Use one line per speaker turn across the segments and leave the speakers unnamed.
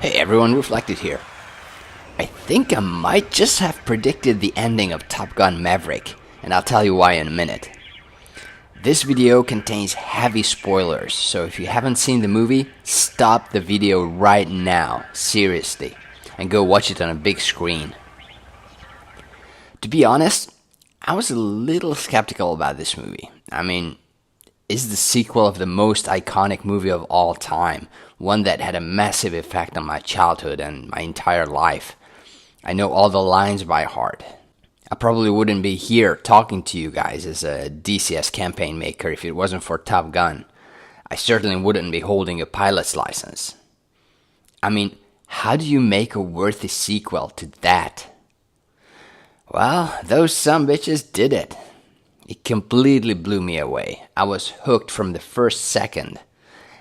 Hey everyone, Reflected here. I think I might just have predicted the ending of Top Gun Maverick, and I'll tell you why in a minute. This video contains heavy spoilers, so if you haven't seen the movie, stop the video right now, seriously, and go watch it on a big screen. To be honest, I was a little skeptical about this movie. I mean, is the sequel of the most iconic movie of all time, one that had a massive effect on my childhood and my entire life. I know all the lines by heart. I probably wouldn't be here talking to you guys as a DCS campaign maker if it wasn't for Top Gun. I certainly wouldn't be holding a pilot's license. I mean, how do you make a worthy sequel to that? Well, those sumbitches did it. It completely blew me away. I was hooked from the first second.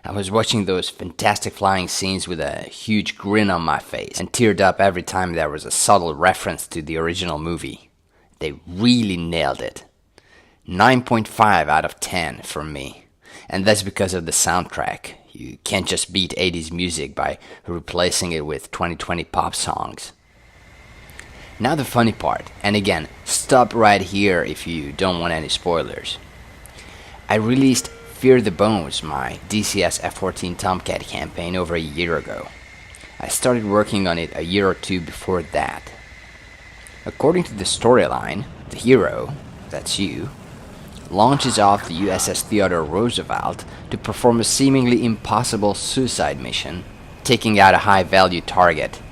I was watching those fantastic flying scenes with a huge grin on my face and teared up every time there was a subtle reference to the original movie. They really nailed it. 9.5 out of 10 from me. And that's because of the soundtrack. You can't just beat 80s music by replacing it with 2020 pop songs. Now the funny part, and again, stop right here if you don't want any spoilers. I released Fear the Bones, my DCS F-14 Tomcat campaign, over a year ago. I started working on it a year or two before that. According to the storyline, the hero, that's you, launches off the USS Theodore Roosevelt to perform a seemingly impossible suicide mission, taking out a high-value target.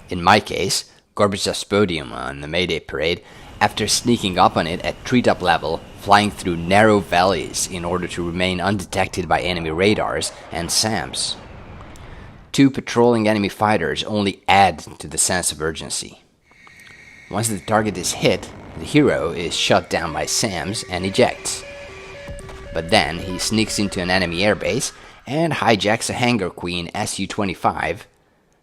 In my case, Gorbachev's podium on the May Day parade, after sneaking up on it at treetop level, flying through narrow valleys in order to remain undetected by enemy radars and SAMs. 2 patrolling enemy fighters only add to the sense of urgency. Once the target is hit, the hero is shot down by SAMs and ejects. But then he sneaks into an enemy airbase and hijacks a Hangar Queen Su-25.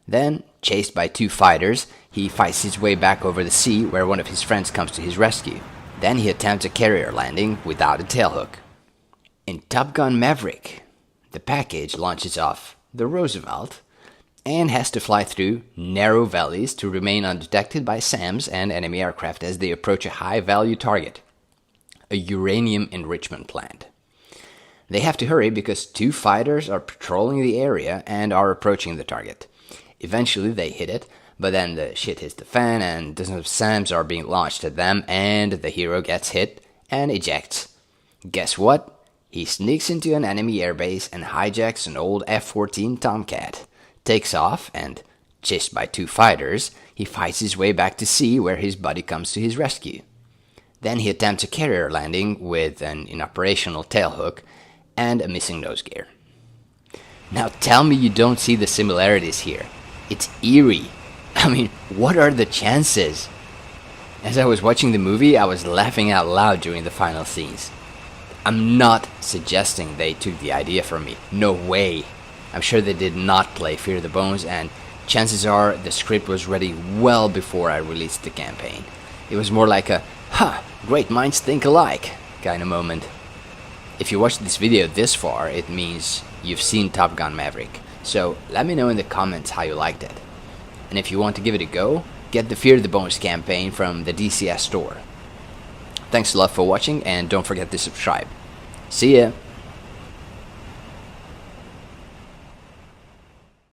Then, chased by 2 fighters, he fights his way back over the sea where one of his friends comes to his rescue. Then he attempts a carrier landing without a tailhook. In Top Gun Maverick, the package launches off the Roosevelt and has to fly through narrow valleys to remain undetected by SAMs and enemy aircraft as they approach a high-value target, a uranium enrichment plant. They have to hurry because 2 fighters are patrolling the area and are approaching the target. Eventually they hit it, but then the shit hits the fan and dozens of SAMs are being launched at them and the hero gets hit and ejects. Guess what? He sneaks into an enemy airbase and hijacks an old F-14 Tomcat, takes off and, chased by 2 fighters, he fights his way back to sea where his buddy comes to his rescue. Then he attempts a carrier landing with an inoperational tailhook and a missing nose gear. Now tell me you don't see the similarities here. It's eerie. I mean, what are the chances? As I was watching the movie, I was laughing out loud during the final scenes. I'm not suggesting they took the idea from me. No way. I'm sure they did not play Fear the Bones, and chances are the script was ready well before I released the campaign. It was more like a, great minds think alike kind of moment. If you watched this video this far, it means you've seen Top Gun Maverick. So let me know in the comments how you liked it. And if you want to give it a go, get the Fear the Bones campaign from the DCS store. Thanks a lot for watching and don't forget to subscribe. See ya!